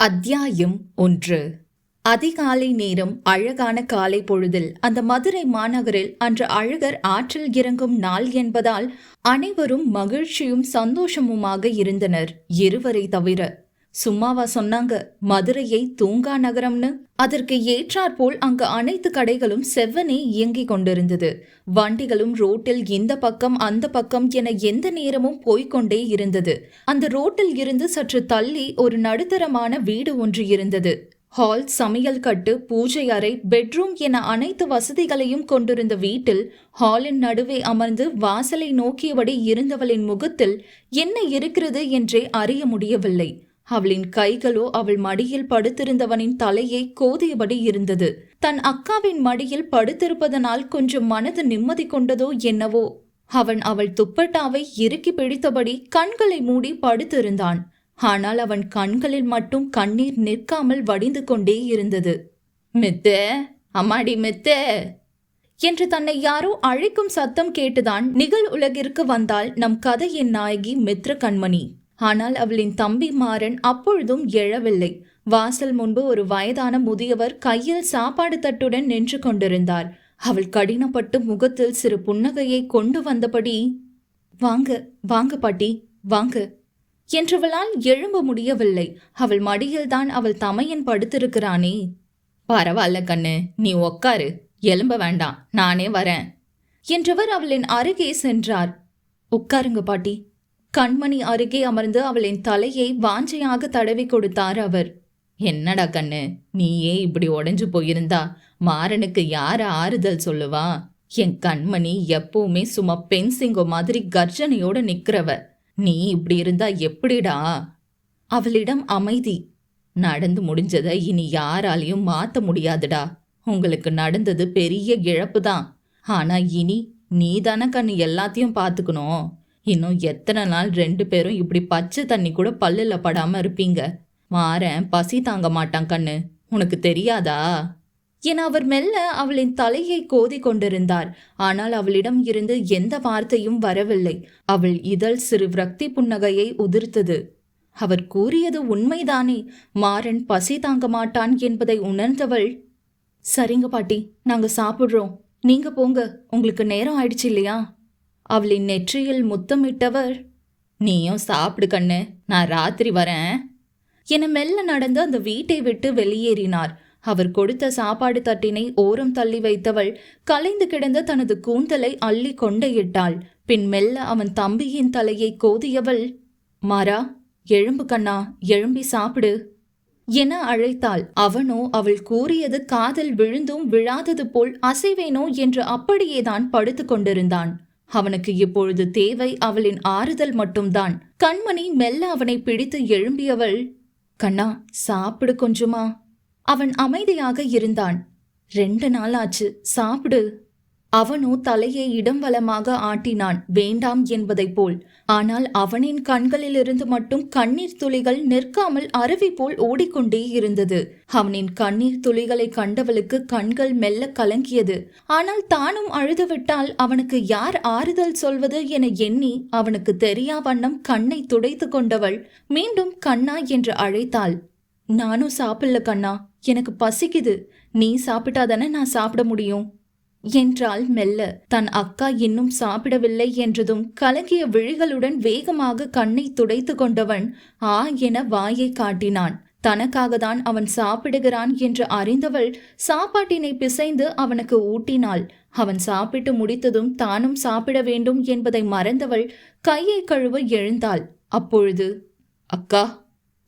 அத்தியாயம் 1. அதிகாலை நேரம். அழகான காலை பொழுதில் அந்த மதுரை மாநகரில் அன்று அழகர் ஆற்றில் இறங்கும் நாள் என்பதால் அனைவரும் மகிழ்ச்சியும் சந்தோஷமுமாக இருந்தனர், இருவரை தவிர. சும்மாவா சொன்னாங்க மதுரையை தூங்கா நகரம்னு? அதற்கு ஏற்றாற்போல் அங்கு அனைத்து கடைகளும் செவ்வனே இயங்கிக் கொண்டிருந்தது. வண்டிகளும் ரோட்டில் இந்த பக்கம் அந்த பக்கம் என எந்த நேரமும் போய்கொண்டே இருந்தது. அந்த ரோட்டில் இருந்து சற்று தள்ளி ஒரு நடுத்தரமான வீடு ஒன்று இருந்தது. ஹால், சமையல் கட்டு, பூஜை அறை, பெட்ரூம் என அனைத்து வசதிகளையும் கொண்டிருந்த வீட்டில் ஹாலின் நடுவே அமர்ந்து வாசலை நோக்கியபடி இருந்தவளின் முகத்தில் என்ன இருக்கிறது என்றே அறிய முடியவில்லை. அவளின் கைகளோ அவள் மடியில் படுத்திருந்தவனின் தலையை கோதியபடி இருந்தது. தன் அக்காவின் மடியில் படுத்திருப்பதனால் கொஞ்சம் மனது நிம்மதி கொண்டதோ என்னவோ. அவன் அவள் துப்பட்டாவை இறுக்கி பிடித்தபடி கண்களை மூடி படுத்திருந்தான். ஆனால் அவன் கண்களில் மட்டும் கண்ணீர் நிற்காமல் வடிந்து கொண்டே இருந்தது. மெத்த, அம்மாடி மெத்த என்று தன்னை யாரோ அழைக்கும் சத்தம் கேட்டுதான் நிகழ் உலகிற்கு வந்தாள் நம் கதையின் நாயகி மித்ர கண்மணி. ஆனால் அவளின் தம்பி மாறன் அப்பொழுதும் எழவில்லை. வாசல் முன்பு ஒரு வயதான முதியவர் கையில் சாப்பாடு தட்டுடன் நின்று கொண்டிருந்தார். அவள் கடினப்பட்டு முகத்தில் சிறு புன்னகையை கொண்டு வந்தபடி, வாங்க வாங்க பாட்டி வாங்க என்றவளால் எழும்ப முடியவில்லை. அவள் மடியில்தான் அவள் தமையன் படுத்திருக்கிறானே. பரவாயில்ல கண்ணு, நீ உக்காரு, எழும்ப வேண்டாம், நானே வரேன் என்றவர் அவளின் அருகே சென்றார். உட்காருங்க பாட்டி. கண்மணி அருகே அமர்ந்து அவளின் தலையை வாஞ்சையாக தடவி கொடுத்தார் அவர். என்னடா கண்ணு, நீயே இப்படி உடைஞ்சு போயிருந்தா மாறனுக்கு யார ஆறுதல் சொல்லுவா? என் கண்மணி எப்பவுமே சும்மா பெண் சிங்கம் மாதிரி கர்ஜனையோட நிக்கிறவ. நீ இப்படி இருந்தா எப்படிடா? அவளிடம் அமைதி. நடந்து முடிஞ்சதை இனி யாராலையும் மாத்த முடியாதுடா. உங்களுக்கு நடந்தது பெரிய இழப்பு தான். ஆனா இனி நீ தானே கண்ணு எல்லாத்தையும் பார்த்துக்கணும். இன்னும் எத்தனை நாள் 2 பேரும் இப்படி பச்சை தண்ணி கூட பல்லுல படாம இருப்பீங்க? மாறன் பசி தாங்க மாட்டான் கண்ணு, உனக்கு தெரியாதா என அவர் மெல்ல அவளின் தலையை கோதி கொண்டிருந்தார். ஆனால் அவளிடம் இருந்து எந்த வார்த்தையும் வரவில்லை. அவள் இதழ் சிறு விரக்தி புன்னகையை உதிர்த்தது. அவர் கூறியது உண்மைதானே. மாறன் பசி தாங்க மாட்டான் என்பதை உணர்ந்தவள், சரிங்க பாட்டி, நாங்க சாப்பிடுறோம், நீங்க போங்க, உங்களுக்கு நேரம் ஆயிடுச்சு இல்லையா? அவளின் நெற்றியில் முத்தமிட்டவர், நீயும் சாப்பிடு கண்ணு, நான் ராத்திரி வரேன் என மெல்ல நடந்து அந்த வீட்டை விட்டு வெளியேறினார். அவர் கொடுத்த சாப்பாடு தட்டினை ஓரம் தள்ளி வைத்தவள் கலைந்து கிடந்த தனது கூந்தலை அள்ளி கொண்டையிட்டாள். பின் மெல்ல அவன் தம்பியின் தலையை கோதியவள், மாறா, எழும்பு கண்ணா, எழும்பி சாப்பிடு என அழைத்தாள். அவனோ அவள் கூறியது காதில் விழுந்தும் விழாதது போல் அசைவேனோ என்று அப்படியேதான் படுத்து கொண்டிருந்தான். அவனுக்கு இப்பொழுது தேவை அவளின் ஆறுதல் மட்டும்தான். கண்மணி மெல்ல அவனை பிடித்து எழும்பியவள், கண்ணா சாப்பிடு கொஞ்சமா. அவன் அமைதியாக இருந்தான். 2 நாள் ஆச்சு, சாப்பிடு. அவனோ தலையை இடம் வலமாக ஆட்டினான், வேண்டாம் என்பதை போல். ஆனால் அவனின் கண்களிலிருந்து மட்டும் கண்ணீர் துளிகள் நிற்காமல் அருவி போல் ஓடிக்கொண்டே இருந்தது. அவனின் கண்ணீர் துளிகளை கண்டவளுக்கு கண்கள் மெல்ல கலங்கியது. ஆனால் தானும் அழுதுவிட்டால் அவனுக்கு யார் ஆறுதல் சொல்வது என எண்ணி அவனுக்கு தெரியா வண்ணம் கண்ணை துடைத்து கொண்டவள் மீண்டும் கண்ணா என்று அழைத்தாள். நானும் சாப்பிடல கண்ணா, எனக்கு பசிக்குது, நீ சாப்பிட்டாதானே நான் சாப்பிட முடியும் என்றாள் மெல்ல. தன் அக்கா இன்னும் சாப்பிடவில்லை என்றதும் கலங்கிய விழிகளுடன் வேகமாக கண்ணை துடைத்து கொண்டவன் ஆ என வாயை காட்டினான். தனக்காகத்தான் அவன் சாப்பிடுகிறான் என்று அறிந்தவள் சாப்பாட்டினை பிசைந்து அவனுக்கு ஊட்டினாள். அவன் சாப்பிட்டு முடித்ததும் தானும் சாப்பிட வேண்டும் என்பதை மறந்தவள் கையை கழுவ எழுந்தாள். அப்பொழுது, அக்கா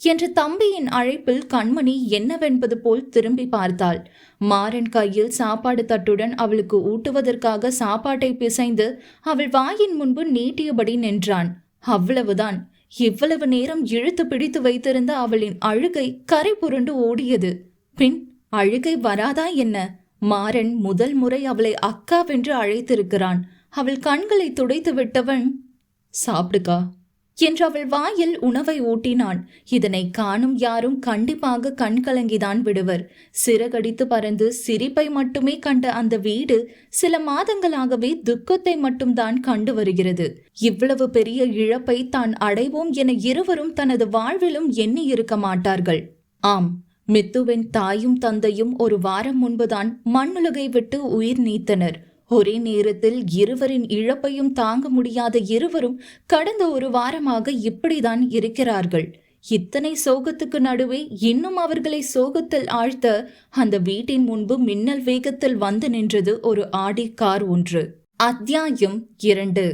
என்ற தம்பியின் அழைப்பில் கண்மணி என்னவென்பது போல் திரும்பி பார்த்தாள். மாறன் கையில் சாப்பாடு தட்டுடன் அவளுக்கு ஊட்டுவதற்காக சாப்பாட்டை பிசைந்து அவள் வாயின் முன்பு நீட்டியபடி நின்றான். அவ்வளவுதான். இவ்வளவு நேரம் இழுத்து பிடித்து வைத்திருந்த அவளின் அழுகை கரை புரண்டு ஓடியது. பின் அழுகை வராதா என்ன? மாறன் முதல் முறை அவளை அக்காவென்று அழைத்திருக்கிறான். அவள் கண்களை துடைத்து விட்டவன், சாப்பிடுக்கா என்று அவள் வாயில் உணவை ஊட்டினான். இதனை காணும் யாரும் கண்டிப்பாக கண்கலங்கிதான் விடுவர். சிறகடித்து பறந்து சிரிப்பை மட்டுமே கண்ட அந்த வீடு சில மாதங்களாகவே துக்கத்தை மட்டும்தான் கண்டு வருகிறது. இவ்வளவு பெரிய இழப்பை தான் அடைவோம் என இருவரும் தனது வாழ்விலும் எண்ணி இருக்க மாட்டார்கள். ஆம், மித்துவின் தாயும் தந்தையும் ஒரு வாரம் முன்புதான் மண்ணுலகை விட்டு உயிர் நீத்தனர். ஒரே நேரத்தில் இருவரின் இழப்பையும் தாங்க முடியாத இருவரும் கடந்த ஒரு வாரமாக இப்படிதான் இருக்கிறார்கள். இத்தனை சோகத்துக்கு நடுவே இன்னும் அவர்களை சோகத்தில் ஆழ்த்த அந்த வீட்டின் முன்பு மின்னல் வேகத்தில் வந்து நின்றது ஒரு ஆடி கார் ஒன்று. அத்தியாயம் 2.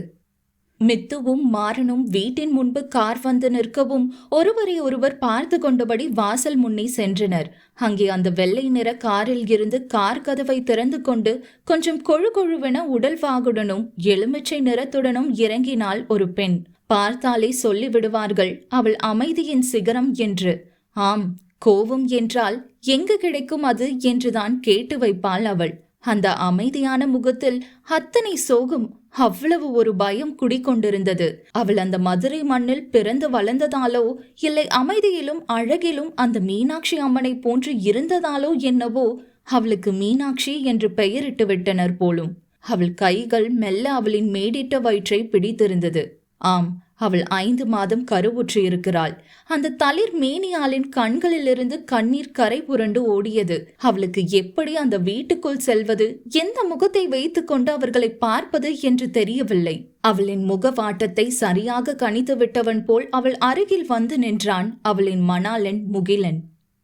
மித்துவும் மாறனும் வீட்டின் முன்பு கார் வந்து நிற்கவும் ஒருவரை ஒருவர் பார்த்து கொண்டபடி வாசல் முன்னே சென்றனர். அங்கே அந்த வெள்ளை நிற காரில் இருந்து கார் கதவை திறந்து கொண்டு கொஞ்சம் கொழு கொழுவென உடல்வாகுடனும் எலுமிச்சை நிறத்துடனும் இறங்கினாள் ஒரு பெண். பார்த்தாலே சொல்லிவிடுவார்கள் அவள் அமைதியின் சிகரம் என்று. ஆம், கோபம் என்றால் எங்கு கிடைக்கும் அது என்றுதான் கேட்டு வைப்பாள் அவள். அந்த அமைதியான முகத்தில் அத்தனை சோகம், அவ்வளவு ஒரு பயம் குடிக்கொண்டிருந்தது. அவள் அந்த மதுரை மண்ணில் பிறந்து வளர்ந்ததாலோ இல்லை அமைதியிலும் அழகிலும் அந்த மீனாட்சி அம்மனை போன்று இருந்ததாலோ என்னவோ அவளுக்கு மீனாட்சி என்று பெயரிட்டு விட்டனர் போலும். அவள் கைகள் மெல்ல அவளின் மேடிட்ட வயிற்றை பிடித்திருந்தது. ஆம், அவள் 5 மாதம் கருவுற்று இருக்கிறாள். அந்த தளிர் மேனியாளின் கண்களிலிருந்து கண்ணீர் கரை புரண்டு ஓடியது. அவளுக்கு எப்படி அந்த வீட்டுக்குள் செல்வது, எந்த முகத்தை வைத்துக் கொண்டு அவர்களை பார்ப்பது என்று தெரியவில்லை. அவளின் முகவாட்டத்தை சரியாக கணித்து விட்டவன் போல் அவள் அருகில் வந்து நின்றான் அவளின் மணாளன் முகிலன்.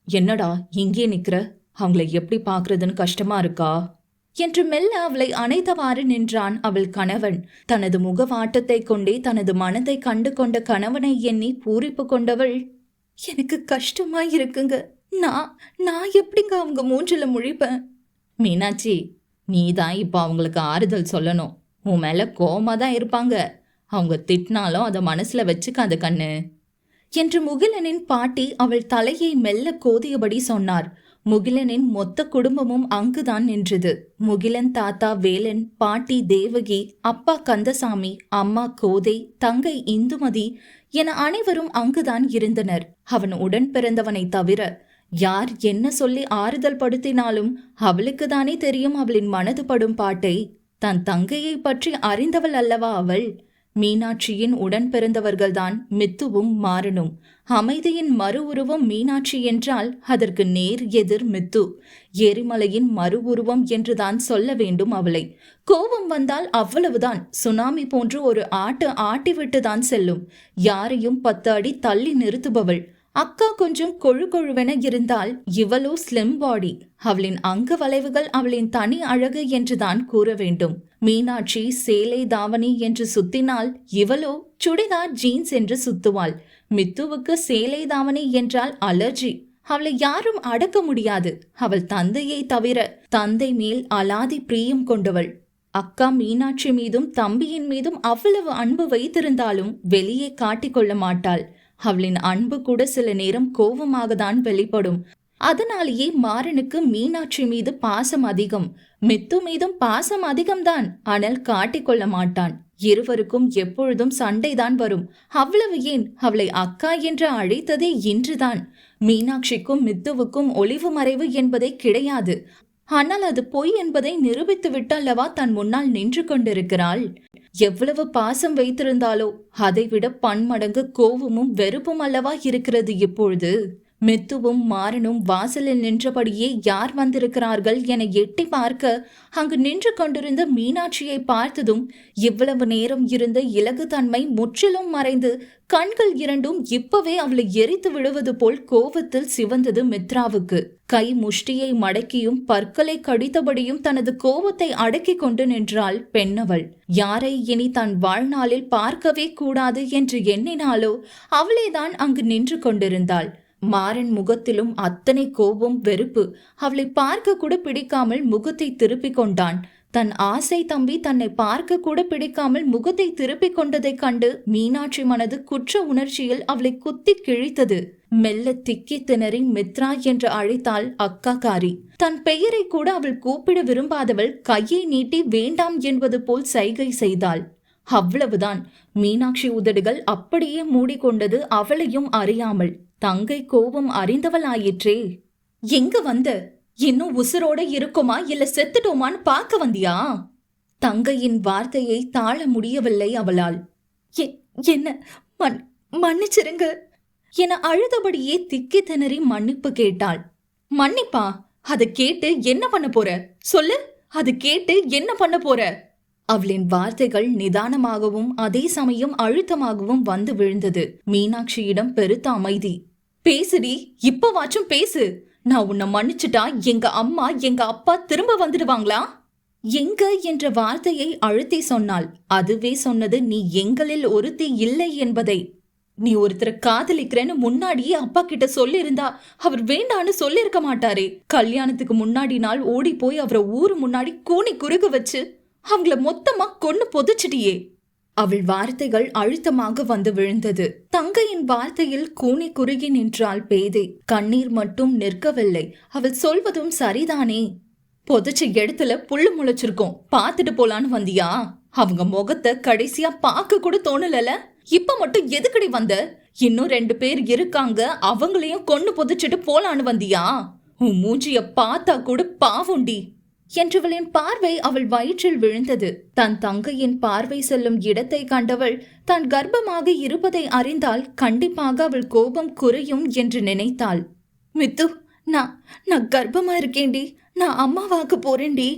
என்னடா இங்கே நிக்கிற? அவங்களை எப்படி பாக்குறதுன்னு கஷ்டமா இருக்கா என்று மெல்ல அவளை அணைத்தவாறு நின்றான் அவள் கணவன். தனது முகவாட்டத்தை கொண்டே தனது மனதை கண்டு கொண்ட கணவனை எண்ணி பூரிப்பு கொண்டவள், எனக்கு கஷ்டமாய் இருக்குங்க, நான் எப்படிங்க அவங்க மூஞ்சில முழிப்பேன்? மீனாட்சி, நீ தான் இப்போ அவங்களுக்கு ஆறுதல் சொல்லணும். உன் மேல கோவமா தான் இருப்பாங்க. அவங்க திட்டினாலும் அதை மனசுல வச்சுக்காத கண்ணு என்று முகிலனின் பாட்டி அவள் தலையை மெல்ல கோதியபடி சொன்னார். முகிலனின் மொத்த குடும்பமும் அங்குதான் நின்றது. முகிலன் தாத்தா வேலன், பாட்டி தேவகி, அப்பா கந்தசாமி, அம்மா கோதை, தங்கை இந்துமதி என அனைவரும் அங்குதான் இருந்தனர். அவன் உடன் பிறந்தவனை தவிர யார் என்ன சொல்லி ஆறுதல் படுத்தினாலும் அவளுக்கு தானே தெரியும் அவளின் மனது படும் பாட்டை. தன் தங்கையை பற்றி அறிந்தவள் அல்லவா அவள்? மீனாட்சியின் உடன் பிறந்தவர்கள்தான் மித்துவும் மாறனும். அமைதியின் மறு உருவம் மீனாட்சி என்றால் அதற்கு நேர் எதிர் மித்து. எரிமலையின் மறு உருவம் என்றுதான் சொல்ல வேண்டும் அவளை. கோபம் வந்தால் அவ்வளவுதான், சுனாமி போன்று ஒரு ஆட்டிவிட்டுதான் செல்லும். யாரையும் 10 அடி தள்ளி நிறுத்துபவள். அக்கா கொஞ்சம் கொழு கொழுவென இருந்தால் இவளோ ஸ்லிம் பாடி. அவளின் அங்க வளைவுகள் அவளின் தனி அழகு என்றுதான் கூற வேண்டும். மீனாட்சி சேலை தாவணி என்று சுத்தினால் இவளோ சுடிதார் ஜீன்ஸ் என்று சுத்துவாள். மித்துவுக்கு சேலை தாவணி என்றால் அலர்ஜி. அவளை யாரும் அடக்க முடியாது. அவள் தந்தையை தவிர தந்தை மேல் அலாதி பிரியம் கொண்டவள். அக்கா மீனாட்சி மீதும் தம்பியின் மீதும் அவ்வளவு அன்பு வைத்திருந்தாலும் வெளியே காட்டிக்கொள்ள மாட்டாள். அவளின் அன்பு கூட சில நேரம் கோபமாக தான் வெளிப்படும். அதனாலேயே மாறனுக்கு மீனாட்சி மீது பாசம் அதிகம். மித்து மீதும் பாசம் அதிகம்தான், ஆனால் காட்டிக்கொள்ள மாட்டான். இருவருக்கும் எப்பொழுதும் சண்டைதான் வரும். அவ்வளவு ஏன், அவளை அக்கா என்று அழைத்ததே இன்றுதான். மீனாட்சிக்கும் மித்துவுக்கும் ஒளிவு மறைவு என்பதே கிடையாது. ஆனால் அது பொய் என்பதை நிரூபித்து விட்டல்லவா தன் முன்னால் நின்று கொண்டிருக்கிறாள். எவ்வளவு பாசம் வைத்திருந்தாலோ அதைவிட பன்மடங்கு கோபமும் வெறுப்பும் அல்லவா இருக்கிறது இப்பொழுது. மித்துவும் மாறனும் வாசலில் நின்றபடியே யார் வந்திருக்கிறார்கள் என எட்டி பார்க்க அங்கு நின்று கொண்டிருந்த மீனாட்சியை பார்த்ததும் இவ்வளவு நேரம் இருந்த இலகுத்தன்மை முற்றிலும் மறைந்து கண்கள் இரண்டும் இப்பவே அவளை எரித்து விடுவது போல் கோபத்தில் சிவந்தது மித்ராவுக்கு. கை முஷ்டியை மடக்கியும் பற்களை கடித்தபடியும் தனது கோபத்தை அடக்கி கொண்டு நின்றாள் பெண்ணவள். யாரை இனி தன் வாழ்நாளில் பார்க்கவே கூடாது என்று எண்ணினாலோ அவளேதான் அங்கு நின்று கொண்டிருந்தாள். மாறன் முகத்திலும் அத்தனை கோபம் வெறுப்பு. அவளை பார்க்க கூட பிடிக்காமல் முகத்தை திருப்பிக் கொண்டான். தன் ஆசை தம்பி தன்னை பார்க்க கூட பிடிக்காமல் முகத்தை திருப்பிக் கொண்டதைக் கண்டு மீனாட்சி மனது குற்ற உணர்ச்சியில் அவளை குத்தி கிழித்தது. மெல்ல திக்கி திணறி மித்ரா என்று அழைத்தாள் அக்காக்காரி. தன் பெயரை கூட அவள் கூப்பிட விரும்பாதவள் கையை நீட்டி வேண்டாம் என்பது போல் சைகை செய்தாள். அவ்வளவுதான். மீனாட்சி உதடுகள் அப்படியே மூடிக்கொண்டது, அவளையும் அறியாமல். தங்கை கோபம் அறிந்தவள் ஆயிற்றே. எங்க வந்த? இன்னும் உசுரோட இருக்குமா இல்ல செத்துட்டோமான்னு பார்க்க வந்தியா? தங்கையின் வார்த்தையை தாழ முடியவில்லை அவளால். என்ன மன்னிச்சிருங்க என அழுதபடியே திக்கி திணறி மன்னிப்பு கேட்டாள். மன்னிப்பா? அதை கேட்டு என்ன பண்ண போற? சொல்லு, அது கேட்டு என்ன பண்ண போற? அவளின் வார்த்தைகள் நிதானமாகவும் அதே சமயம் அழுத்தமாகவும் வந்து விழுந்தது. மீனாட்சியிடம் பெருத்த அமைதி. பேசுடி, இப்பவாச்சும் பேசு. நான் உன்னை மன்னிச்சுட்டா எங்க அம்மா எங்க அப்பா திரும்ப வந்துடுவாங்களா? எங்க என்ற வார்த்தையை அழுத்தி சொன்னாள். அதுவே சொன்னது நீ எங்களில் ஒருத்தி இல்லை என்பதை. நீ ஒருத்தரை காதலிக்கிறேன்னு முன்னாடியே அப்பா கிட்ட சொல்லியிருந்தா அவர் வேண்டான்னு சொல்லிருக்க மாட்டாரே. கல்யாணத்துக்கு முன்னாடி நாள் ஓடி போய் அவரை ஊரு முன்னாடி கூனி குறுக வச்சு அவங்கள மொத்தமா கொன்னு பொதிச்சிட்டியே. அவள் வார்த்தைகள் அழுத்தமாக வந்து விழுந்தது. தங்கையின் வார்த்தையில் கூனி குறுகி நின்றாள் பேதை. கண்ணீர் மட்டும் நிற்கவில்லை. அவள் சொல்வதும் சரிதானே. பொதிச்ச இடத்துல புல்லு முளைச்சிருக்கோம், பாத்துட்டு போலான்னு வந்தியா? அவங்க முகத்தை கடைசியா பார்க்க கூட தோணல. இப்ப மட்டும் எதுக்கடி வந்த? இன்னும் 2 பேர் இருக்காங்க, அவங்களையும் கொன்னு பொதிச்சிட்டு போலான்னு வந்தியா? உன் மூஞ்சிய பார்த்தா கூட பாவுண்டி என்றவளின் பார்வை அவள் வயிற்றில் விழுந்தது. தன் தங்கையின் பார்வை செல்லும் இடத்தை கண்டவள் தான் கர்ப்பமாக இருப்பதை அறிந்தால் கண்டிப்பாக அவள் கோபம் குறையும் என்று நினைத்தாள். மித்து, நான் கர்ப்பமா இருக்கேன்டி, நான் அம்மாவாக்க போறேன்டி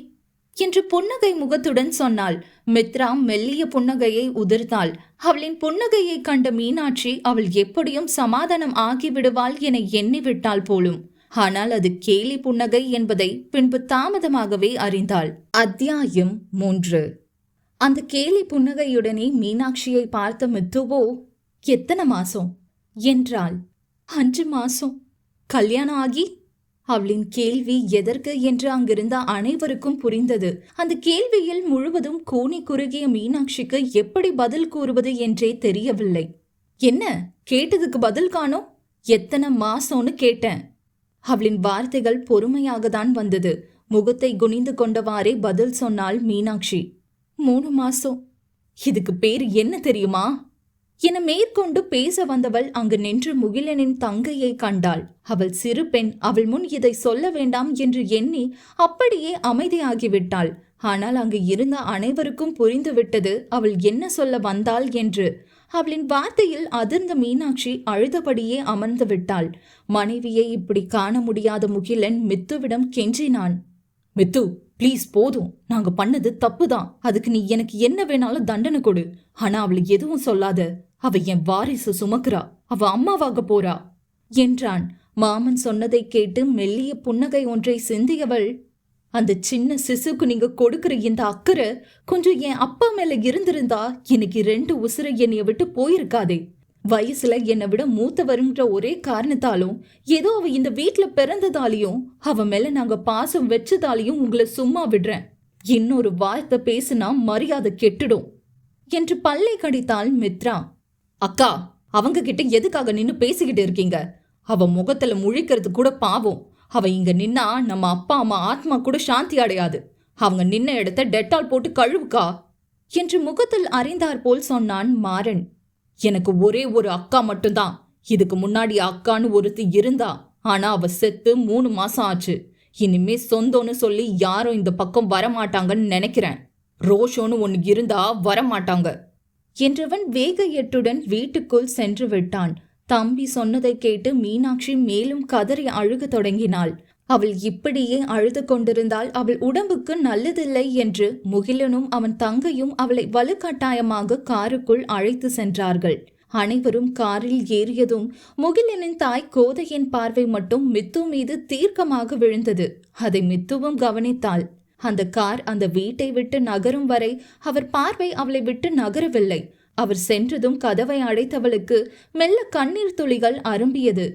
என்று புன்னகை முகத்துடன் சொன்னாள். மித்ரா மெல்லிய புன்னகையை உதிர்த்தாள். அவளின் புன்னகையை கண்ட மீனாட்சி அவள் எப்படியும் சமாதானம் ஆகிவிடுவாள் என எண்ணிவிட்டாள் போலும். ஆனால் அது கேலி புன்னகை என்பதை பின்பு தாமதமாகவே அறிந்தாள். அத்தியாயம் 3. அந்த கேலி புன்னகையுடனே மீனாட்சியை பார்த்த மித்துவோ, எத்தனை மாசம் என்றாள். 5 மாசம். கல்யாணம் ஆகி? அவளின் கேள்வி எதற்கு என்று அங்கிருந்த அனைவருக்கும் புரிந்தது. அந்த கேள்வியில் முழுவதும் கூனி குறுகிய மீனாட்சிக்கு எப்படி பதில் கூறுவது என்றே தெரியவில்லை. என்ன கேட்டதுக்கு பதில் காணோம்? எத்தனை மாசம்னு கேட்டேன். அவளின் வார்த்தைகள் பொறுமையாக தான் வந்தது. முகத்தை குனிந்து கொண்டவாறே பதில் சொன்னாள் மீனாட்சி. 3 மாசம். இதுக்கு பேர் என்ன தெரியுமா என மேற்கொண்டு பேச வந்தவள் அங்கு நின்று முகிலனின் தங்கையை கண்டாள். அவள் சிறு பெண். அவள் முன் இதை சொல்ல வேண்டாம் என்று எண்ணி அப்படியே அமைதியாகிவிட்டாள். ஆனால் அங்கு இருந்த அனைவருக்கும் புரிந்துவிட்டது அவள் என்ன சொல்ல வந்தாள் என்று. அவளின் வார்த்தையில் அதிர்ந்த மீனாட்சி அழுதபடியே அமர்ந்து விட்டாள். மனைவியை இப்படி காண முடியாத முகிலன் மித்துவிடம் கெஞ்சினான். மித்து, ப்ளீஸ், போதும். நாங்க பண்ணது தப்புதான். அதுக்கு நீ எனக்கு என்ன வேணாலும் தண்டனை கொடு. ஆனா அவளை எதுவும் சொல்லாத. அவ என் வாரிசு சுமக்குறா. அவ அம்மாவாக போறா என்றான். மாமன் சொன்னதை கேட்டு மெல்லிய புன்னகை ஒன்றை சிந்தியவள், அந்த சின்ன சிசுக்கு நீங்க கொடுக்கிற இந்த அக்கறை கொஞ்சம் என் அப்பா மேல இருந்திருந்தா இன்னைக்கு 2 உசுரை என்னைய விட்டு போயிருக்காதே. வயசுல என்னை விட மூத்தவருங்கிற ஒரே காரணத்தாலும், ஏதோ அவ இந்த வீட்டுல பிறந்ததாலையும், அவ மேல நாங்க பாசம் வச்சதாலையும் உங்களை சும்மா விடுறேன். இன்னொரு வார்த்தை பேசுனா மரியாதை கெட்டுடும் என்று பல்லை கடித்தாள் மித்ரா. அக்கா, அவங்க கிட்ட எதுக்காக நின்னு பேசிக்கிட்டு இருக்கீங்க? அவ முகத்துல முழிக்கிறது கூட பாவம். அவ இங்க நின்னா நம்ம அப்பா அம்மா ஆத்மா கூட சாந்தி அடையாது. அவங்க நின்ன இடத்த டெட்டால் போட்டு கழுவுக்கா என்று முகத்தில் அறிந்தார் போல் சொன்னான் மாறன். எனக்கு ஒரே ஒரு அக்கா மட்டும்தான். இதுக்கு முன்னாடி அக்கான்னு ஒருத்தி இருந்தா. ஆனா அவ செத்து 3 மாசம் ஆச்சு. இனிமே சொந்தம்னு சொல்லி யாரும் இந்த பக்கம் வரமாட்டாங்கன்னு நினைக்கிறேன். ரோஷோன்னு ஒன்னு இருந்தா வரமாட்டாங்க என்றவன் வேக எட்டுடன் வீட்டுக்குள் சென்று விட்டான். தம்பி சொன்னதை கேட்டு மீனாட்சி மேலும் கதறி அழுக தொடங்கினாள். அவள் இப்படியே அழுது கொண்டிருந்தால் அவள் உடம்புக்கு நல்லதில்லை என்று முகிலனும் அவன் தங்கையும் அவளை வலுக்கட்டாயமாக காருக்குள் அழைத்து சென்றார்கள். அனைவரும் காரில் ஏறியதும் முகிலனின் தாய் கோதையின் பார்வை மட்டும் மித்து மீது தீர்க்கமாக விழுந்தது. அதை மித்துவும் கவனித்தாள். அந்த கார் அந்த வீட்டை விட்டு நகரும் வரை அவர் பார்வை அவளை விட்டு நகரவில்லை. அவர் சென்றதும் கதவை அடைத்தவளுக்கு மெல்ல கண்ணீர் துளிகள் அரும்பியது.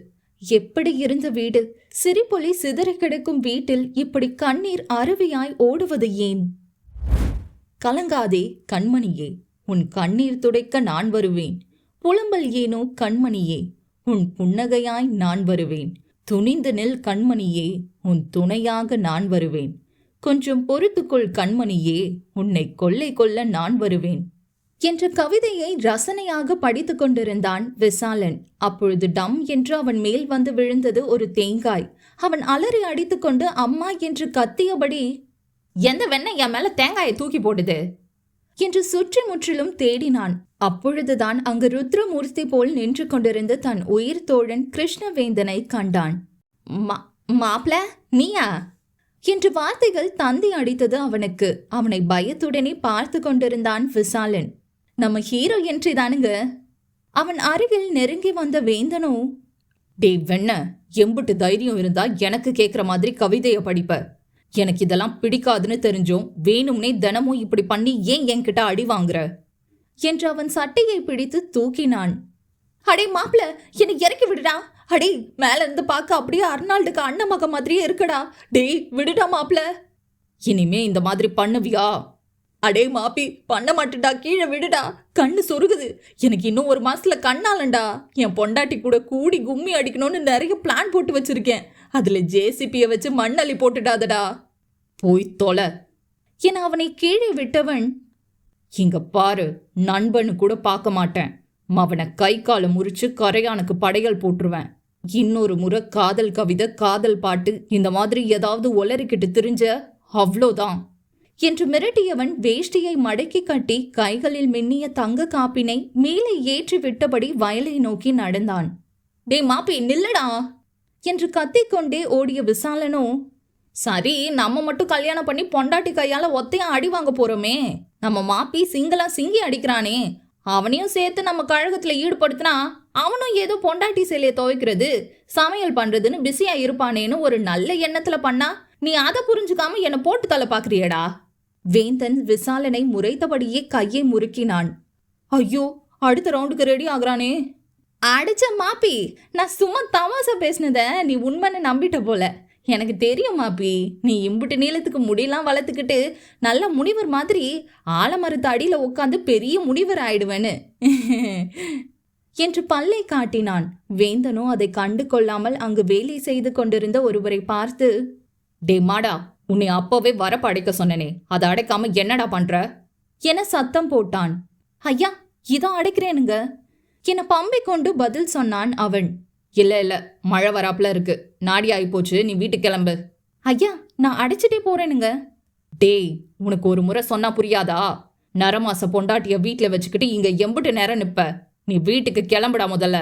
எப்படி இருந்த வீடு! சிரிப்பொலி சிதறி கிடக்கும் வீட்டில் இப்படி கண்ணீர் அருவியாய் ஓடுவது ஏன்? கலங்காதே கண்மணியே, உன் கண்ணீர் துடைக்க நான் வருவேன். புலம்பல் ஏனோ கண்மணியே, உன் புன்னகையாய் நான் வருவேன். துணிந்து நெல் கண்மணியே, உன் துணையாக நான் வருவேன். கொஞ்சம் பொறுத்துக்கொள் கண்மணியே, உன்னை கொள்ளை கொள்ள நான் வருவேன் என்ற கவிதையை ரசனையாக படித்து கொண்டிருந்தான் விசாலன். அப்பொழுது டம் என்று அவன் மேல் வந்து விழுந்தது ஒரு தேங்காய். அவன் அலறி அடித்துக்கொண்டு அம்மா என்று கத்தியபடி, எந்த வெண்ணெய் என் மேல தேங்காயை தூக்கி போடுது என்று சுற்றி முற்றிலும் தேடினான். அப்பொழுதுதான் அங்கு ருத்ரமூர்த்தி போல் நின்று கொண்டிருந்த தன் உயிர் தோழன் கிருஷ்ணவேந்தனை கண்டான். மாப்ள நீயா என்று வார்த்தைகள் தந்தி அடித்தது அவனுக்கு. அவனை பயத்துடனே பார்த்து கொண்டிருந்தான் விசாலன். நம்ம ஹீரோ என்ட்ரி தானுங்க. அவன் அருகில் நெருங்கி வந்த வேந்தனோ, டே வெண்ண, எம்புட்டு தைரியம் இருந்தா எனக்கு கேட்குற மாதிரி கவிதைய படிப்ப? எனக்கு இதெல்லாம் பிடிக்காதுன்னு தெரிஞ்சும் வேணும்னே தினமும் இப்படி பண்ணி ஏன் என்கிட்ட அடி வாங்குற என்று அவன் சட்டையை பிடித்து தூக்கினான். அடே மாப்ள, என்னை இறக்கி விடுடா. அடே, மேல இருந்து பார்க்க அப்படியே அர்னால்டுக்கு அண்ணன் மக மாதிரியே இருக்குடா. டேய் விடுடா மாப்ள. இனிமே இந்த மாதிரி பண்ணுவியா? அடே மாப்பி, பண்ண மாட்டேடா, கீழே விடுடா. கண்ணு சொருகுது. எனக்கு இன்னும் ஒரு மாசத்துல கண்ணாலண்டா. என் பொண்டாட்டி கூட கூடி கும்மி அடிக்கணும்னு நிறைய பிளான் போட்டு வச்சிருக்கேன். அதுல ஜேசிபியை வச்சு மண்ணள்ளி போட்டுடாதடா. போய் தொலை என அவனை கீழே விட்டவன், இங்க பாரு, நண்பனு கூட பார்க்க மாட்டேன். அவனை கை காலை முறிச்சு கரையானுக்கு படையல் போட்டுருவேன். இன்னொரு முறை காதல் கவிதை, காதல் பாட்டு இந்த மாதிரி ஏதாவது ஒலரிக்கிட்டு திரிஞ்ச அவ்வளோதான் என்று மிரட்டியவன் வேஷ்டியை மடக்கி கட்டி கைகளில் மின்னிய தங்க காப்பினை மேலே ஏற்றி விட்டபடி வயலை நோக்கி நடந்தான். டே மாப்பி நில்லடா என்று கத்திக்கொண்டே ஓடிய விசாலனோ, சரி, நம்ம மட்டும் கல்யாணம் பண்ணி பொண்டாட்டி கையால ஒத்தையா அடி வாங்க போறோமே. நம்ம மாப்பி சிங்களா சிங்கி அடிக்கிறானே, அவனையும் சேர்த்து நம்ம கழகத்துல ஈடுபடுத்தினா அவனும் ஏதோ பொண்டாட்டி சேலையை துவைக்கிறது சமையல் பண்றதுன்னு பிஸியா இருப்பானேன்னு ஒரு நல்ல எண்ணத்துல பண்ணா நீ அதை புரிஞ்சுக்காம என்னை போட்டு தலை பாக்குறியடா. வேந்தன் விசாலனை முறைத்தபடியே கையை முறுக்கினான். ஐயோ, அடுத்த ரவுண்டுக்கு ரெடி ஆகுறானே. அடிச்ச மாப்பி, நான் சும்மா தமாசா பேசினத நீ உண்மைன்னு நம்பிட்ட போல. எனக்கு தெரியும் மாப்பி, நீ இம்புட்டு நீளத்துக்கு முடியெல்லாம் வளர்த்துக்கிட்டு நல்ல முனிவர் மாதிரி ஆலமரத்து அடியில உட்காந்து பெரிய முனிவர் ஆயிடுவேன்னு என்று பல்லை காட்டினான். வேந்தனோ அதை கண்டு கொள்ளாமல் அங்கு வேலை செய்து கொண்டிருந்த ஒருவரை பார்த்து, டே மாடா, உன்னை அப்பவே வரப்பு அடைக்க சொன்னனே, அதை அடைக்காம என்னடா பண்ற என சத்தம் போட்டான். ஐயா, இதோ அடைக்கிறேனுங்க என பம்பை கொண்டு பதில் சொன்னான் அவன். இல்ல, மழை வராப்புல இருக்கு, நாடி ஆயிப்போச்சு, நீ வீட்டுக்கு கிளம்பு. ஐயா, நான் அடைச்சிட்டே போறேனுங்க. டேய், உனக்கு ஒரு முறை சொன்னா புரியாதா? நரமாச பொண்டாட்டிய வீட்டுல வச்சுக்கிட்டு இங்க எம்புட்டு நேரம் நிப்ப? நீ வீட்டுக்கு கிளம்புடா முதல்ல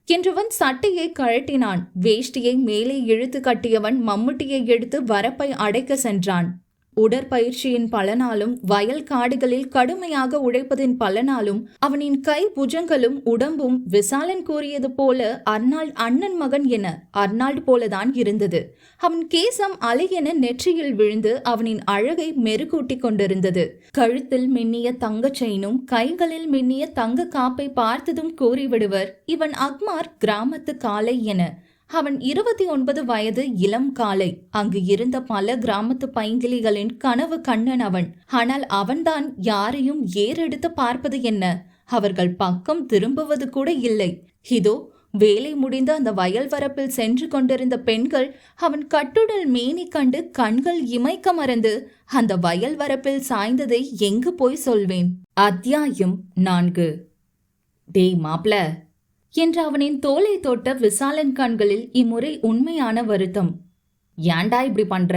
என்றவன் சட்டையை கழட்டினான். வேஷ்டியை மேலே இழுத்து கட்டியவன் மம்முட்டியை எடுத்து வரப்பை அடைக்க சென்றான். உடற்பயிற்சியின் பலனாலும் வயல் காடுகளில் கடுமையாக உழைப்பதின் பலனாலும் அவனின் கை புஜங்களும் உடம்பும் விசாலன் கூறியது போல அர்னால்ட் அண்ணன் மகன் என அர்னால்ட் போலதான் இருந்தது. அவன் கேசம் அலையென நெற்றியில் விழுந்து அவனின் அழகை மெருகூட்டி கொண்டிருந்தது. கழுத்தில் மின்னிய தங்க செயினும் கைகளில் மின்னிய தங்க காப்பை பார்த்ததும் கூறிவிடுவர், இவன் அக்மார் கிராமத்து காளை என. அவன் 29 வயது இளம் காளை. அங்கு இருந்த பல கிராமத்து பைங்கிலிகளின் கனவு கண்ணன் அவன். ஆனால் அவன்தான் யாரையும் ஏறெடுத்து பார்ப்பது என்ன, அவர்கள் பக்கம் திரும்புவது கூட இல்லை. இதோ வேலை முடிந்த அந்த வயல் வரப்பில் சென்று கொண்டிருந்த பெண்கள் அவன் கட்டுடல் மேனி கண்டு கண்கள் இமைக்க மறந்து அந்த வயல் வரப்பில் சாய்ந்ததை எங்கு போய் சொல்வேன். அத்தியாயம் 4. டேய் மாப்ள என்று அவனின் தோலை தொட்ட விசாலன் கண்களில் இம்முறை உண்மையான வருத்தம். ஏன்டா இப்படி பண்ற?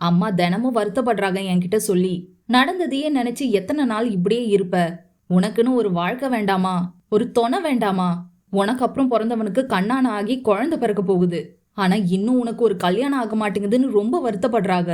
அம்மா தினமும் வருத்தப்படுறாங்க என்கிட்ட சொல்லி. நடந்ததையே நினைச்சு எத்தனை நாள் இப்படியே இருப்ப? உனக்குன்னு ஒரு வாழ்க்கை வேண்டாமா? ஒரு துணை வேண்டாமா? உனக்கு அப்புறம் பிறந்தவனுக்கு கண்ணான ஆகி குழந்தை பிறக்க போகுது. ஆனா இன்னும் உனக்கு ஒரு கல்யாணம் ஆக மாட்டேங்குதுன்னு ரொம்ப வருத்தப்படுறாங்க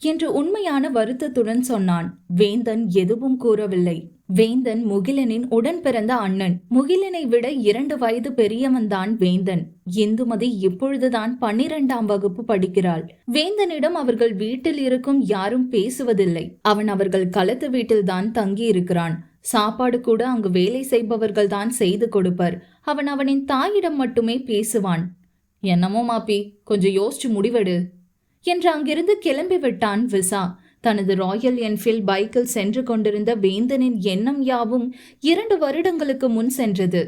என்று உண்மையான வருத்தத்துடன் சொன்னான். வேந்தன் எதுவும் கூறவில்லை. வேந்தன் முகிலனின் உடன் பிறந்த அண்ணன். முகிலனை விட 2 வயது பெரியவன்தான் வேந்தன். இந்துமதி இப்பொழுதுதான் 12ஆம் வகுப்பு படிக்கிறாள். வேந்தனிடம் அவர்கள் வீட்டில் இருக்கும் யாரும் பேசுவதில்லை. அவன் அவர்கள் களத்து வீட்டில்தான் தங்கி இருக்கிறான். சாப்பாடு கூட அங்கு வேலை செய்பவர்கள் தான் செய்து கொடுப்பர். அவன் அவனின் தாயிடம் மட்டுமே பேசுவான். என்னமோ மாப்பி, கொஞ்சம் யோசிச்சு முடிவெடு என்று அங்கிருந்து கிளம்பி விட்டான் விசா. தனது ராயல் என்ஃபீல்ட் பைக்கில் சென்று கொண்டிருந்த வேந்தனின் எண்ணம் யாவும் 2 வருடங்களுக்கு முன் சென்றது.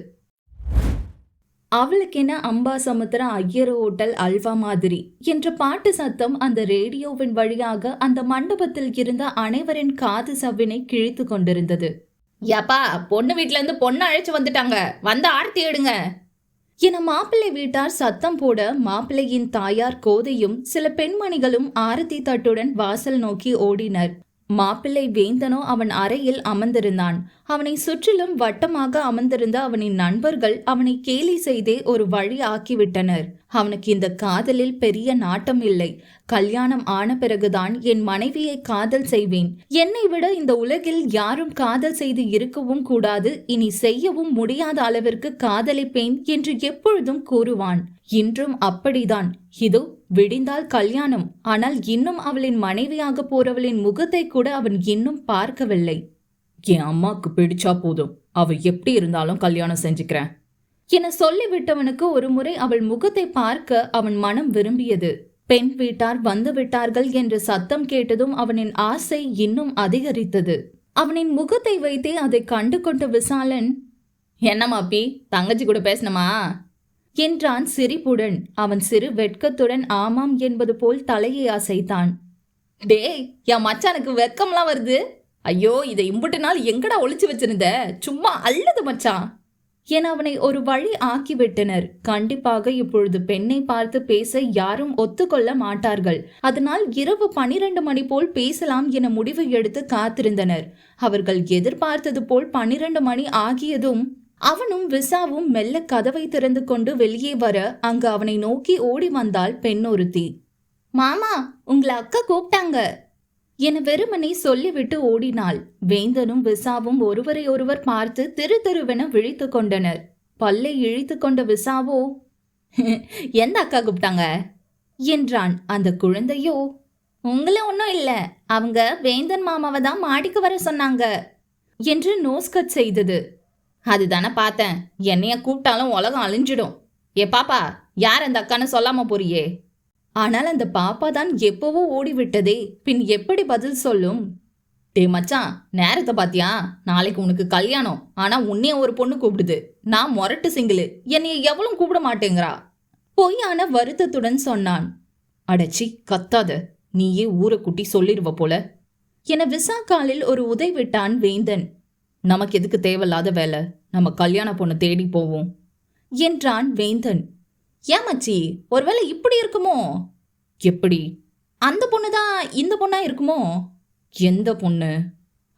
அவளுக்கென அம்பாசமுத்திர ஐயர் ஹோட்டல் அல்வா மாதிரி என்ற பாட்டு சத்தம் அந்த ரேடியோவின் வழியாக அந்த மண்டபத்தில் இருந்த அனைவரின் காது சவ்வினை கிழித்து கொண்டிருந்தது. யப்பா, பொண்ணு வீட்டுல இருந்து பொண்ணு அழைச்சு வந்துட்டாங்க, வந்து ஆர்த்தி எடுங்க என மாப்பிள்ளை வீட்டார் சத்தம் போட மாப்பிள்ளையின் தாயார் கோதையும் சில பெண்மணிகளும் ஆரத்தி தட்டுடன் வாசல் நோக்கி ஓடினர். மாப்பிள்ளை வேந்தனோ அவன் அறையில் அமர்ந்திருந்தான். அவனை சுற்றிலும் வட்டமாக அமர்ந்திருந்த அவனின் நண்பர்கள் அவனை கேலி செய்தே ஒரு வழி ஆக்கிவிட்டனர். அவனுக்கு இந்த காதலில் பெரிய நாட்டம் இல்லை. கல்யாணம் ஆன பிறகுதான் என் மனைவியை காதல் செய்வேன். என்னை விட இந்த உலகில் யாரும் காதல் செய்து இருக்கவும் கூடாது, இனி செய்யவும் முடியாத அளவிற்கு காதலிப்பேன் என்று எப்பொழுதும் கூறுவான். இன்றும் அப்படிதான். இதோ விடிந்தால் கல்யாணம். ஆனால் இன்னும் அவளின் மனைவியாக போறவளின் முகத்தை கூட அவன் இன்னும் பார்க்கவில்லை. என் அம்மாக்கு பிடிச்சா போதும், அவ எப்படி இருந்தாலும் கல்யாணம் செஞ்சுக்கிறேன் என சொல்லிவிட்டவனுக்கு ஒரு முறை அவள் முகத்தை பார்க்க அவன் மனம் விரும்பியது. பெண் வீட்டார் வந்து விட்டார்கள் என்ற சத்தம் கேட்டதும் அவனின் ஆசை இன்னும் அதிகரித்தது. அவனின் முகத்தை வைத்தே அதை கண்டு கொண்ட விசாலன், என்னமாப்பி, தங்கச்சி கூட பேசணுமா என்றான் சிரிப்புடன். அவன் சிறு வெட்கத்துடன் ஆமாம் என்பது போல் தலையை அசைத்தான். டேய், என் மச்சானுக்கு வெட்கம்லாம் வருது. ஐயோ, இதை இம்புட்டு நாள் எங்கடா ஒளிச்சு வச்சிருந்த, சும்மா அல்லது மச்சான் என அவனை ஒரு வழி ஆக்கிவிட்டனர். கண்டிப்பாக இப்பொழுது பெண்ணை பார்த்து பேச யாரும் ஒத்துக்கொள்ள மாட்டார்கள். அதனால் இரவு 12 மணி போல் பேசலாம் என முடிவு எடுத்து காத்திருந்தனர். அவர்கள் எதிர்பார்த்தது போல் 12 மணி ஆகியதும் அவனும் விசாவும் மெல்ல கதவை திறந்து கொண்டு வெளியே வர அங்கு அவனை நோக்கி ஓடி வந்தாள் பெண் ஒருத்தி. மாமா, உங்களை அக்கா கூப்பிட்டாங்க என வெறுமனை சொல்லிவிட்டு ஓடினாள். வேந்தனும் விசாவும் ஒருவரை ஒருவர் பார்த்து திரு திருவென விழித்து கொண்டனர். பல்லை இழித்து கொண்ட விசாவோ, எந்த அக்கா கூப்பிட்டாங்க என்றான். அந்த குழந்தையோ, உங்களை ஒன்றும் இல்லை, அவங்க வேந்தன் மாமாவை தான் மாடிக்கு வர சொன்னாங்க என்று நோஸ்கட் செய்தது. அதுதானே பார்த்தேன், என்னைய கூப்பிட்டாலும் உலகம் அழிஞ்சிடும். ஏ பாப்பா, யார் அந்த அக்கான்னு சொல்லாம போறியே. ஆனால் அந்த பாப்பா தான் எப்பவோ ஓடிவிட்டதே, பின் எப்படி பதில் சொல்லும்? டே மச்சான், நேரத்தை பாத்தியா? நாளைக்கு உனக்கு கல்யாணம். ஆனா உன்னைய ஒரு பொண்ணு கூப்பிடுது. நான் மொரட்டு சிங்கிளு, என்னைய எவ்வளவு கூப்பிட மாட்டேங்கிறா பொய்யான வருத்தத்துடன் சொன்னான். அடச்சி, கத்தாத, நீயே ஊரை குட்டி சொல்லிடுவ போல என விசா காலில் ஒரு உதை விட்டான் வேந்தன். நமக்கு எதுக்கு தேவையில்லாத வேலை, நம்ம கல்யாண பொண்ணு தேடி போவோம் என்றான் வேந்தன். ஏமாச்சி, ஒருவேளை இப்படி இருக்குமோ? எப்படி? அந்த பொண்ணுதான் இந்த பொண்ணா இருக்குமோ? எந்த பொண்ணு?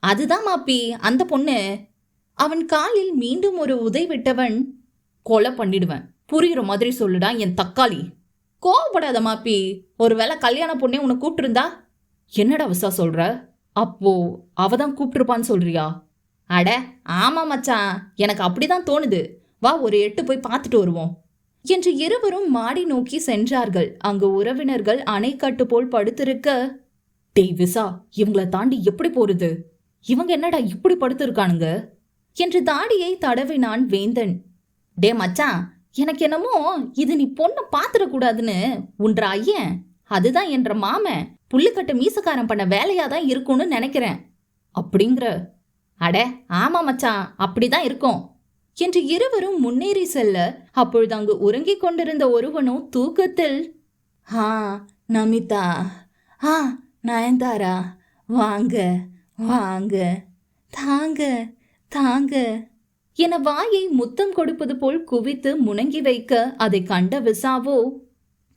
அதுதான் மாப்பி, அந்த பொண்ணு. அவன் காலில் மீண்டும் ஒரு உதை விட்டவன், கொலை பண்ணிடுவேன், புரியுற மாதிரி சொல்லுடா என் தக்காளி. கோவப்படாத மாப்பி, ஒருவேளை கல்யாண பொண்ணே உன்னை கூப்பிட்டுருந்தா? என்னடா விசா சொல்ற? அப்போ அவதான் கூப்பிட்டுருப்பான்னு சொல்றியா? அட ஆமா மச்சான், எனக்கு அப்படிதான் தோணுது. வா, ஒரு எட்டு போய் பார்த்துட்டு வருவோம் என்று இருவரும் மாடி நோக்கி சென்றார்கள். அங்கு உறவினர்கள் அணைக்கட்டு போல் படுத்திருக்க, டேய் விசா, இவங்களை தாண்டி எப்படி போறது? இவங்க என்னடா இப்படி படுத்திருக்கானுங்க என்று தாடியை தடவினான் வேந்தன். டே மச்சான், எனக்கு என்னமோ இது நீ பொண்ணை பாத்துடக்கூடாதுன்னு உன்ற ஐயன், அதுதான் என்ற மாமன் புல்லுக்கட்டு மீசக்காரன் பண்ண வேலையாதான் இருக்கும்னு நினைக்கிறேன் அப்படிங்கிற. அட ஆமா மச்சான், அப்படிதான் இருக்கும் என்று இருவரும் முன்னேறி செல்ல, அப்பொழுது அங்கு உறங்கிக் கொண்டிருந்த ஒருவனோ தூக்கத்தில், நமிதா, நயன்தாரா, வாங்க வாங்க, தாங்க தாங்க என வாயை முத்தம் கொடுப்பது போல் குவித்து முணங்கி வைக்க, அதை கண்ட விசாவோ,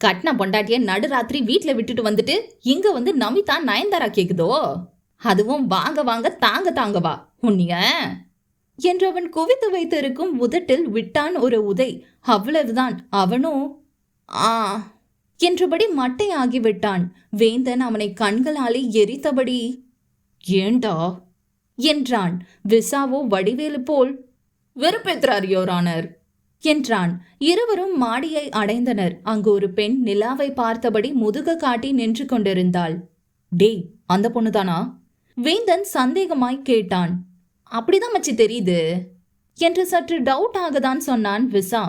கட்ன பொண்டாட்டிய நடுராத்திரி வீட்டுல விட்டுட்டு வந்துட்டு இங்க வந்து நமிதா நயன்தாரா கேக்குதோ, அதுவும் வாங்க வாங்க தாங்க தாங்கவா உன்னிய என்று அவன் குவித்து வைத்திருக்கும் உதட்டில் விட்டான் ஒரு உதை. அவ்வளவுதான். அவனோ ஆ என்றபடி மட்டை ஆகிவிட்டான். வேந்தன் அவனை கண்களாலே எரித்தபடி, ஏண்டா என்றான். விசாவோ வடிவேலு போல், வெறுப்பேற்றார் யோரானர் என்றான். இருவரும் மாடியை அடைந்தனர். அங்கு ஒரு பெண் நிலாவை பார்த்தபடி முதுக காட்டி நின்று கொண்டிருந்தாள். டேய், அந்த பொண்ணுதானா? வேந்தன் சந்தேகமாய் கேட்டான். அப்படிதான் மச்சி தெரியுது என்று சற்று டவுட் ஆகதான் சொன்னான் விசா.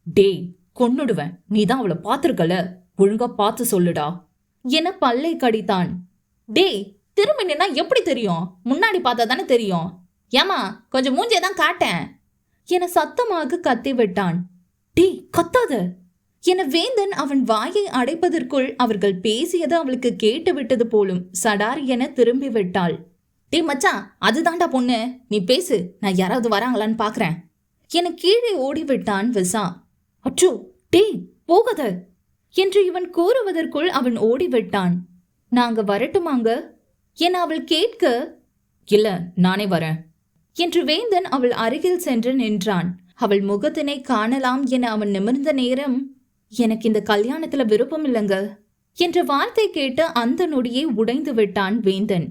டேய், கொன்னுடுவேன், நீதான் அவளை பார்த்திருக்கல, ஒழுங்கா பார்த்து சொல்லுடா என பல்லை கடித்தான். டேய், திரும்பி நின்னா எப்படி தெரியும்? முன்னாடி பார்த்தா தானே தெரியும். ஏமா, கொஞ்சம் மூஞ்சியதான் காட்டேன் என சத்தமாக கத்திவிட்டான். டேய், கத்தாத என வேந்தன் அவன் வாயை அடைப்பதற்குள் அவர்கள் பேசியது அவளுக்கு கேட்டு விட்டது போலும். சடார் என திரும்பி விட்டாள். டே மச்சான், அதுதான்டா பொண்ணு, நீ பேசு, நான் யாராவது வராங்களான்னு பாக்குறேன் என கீழே ஓடிவிட்டான் விசா. அச்சோ, டே போகாத என்று இவன் கூறுவதற்குள் அவன் ஓடிவிட்டான். நாங்க வரட்டுமாங்க என அவள் கேட்க, இல்ல நானே வரேன் என்று வேந்தன் அவள் அருகில் சென்று நின்றான். அவள் முகத்தினை காணலாம் என அவன் நிமிர்ந்த நேரம், எனக்கு இந்த கல்யாணத்துல விருப்பம் இல்லைங்க என்ற வார்த்தை கேட்டு அந்த நொடியே உடைந்து விட்டான் வேந்தன்.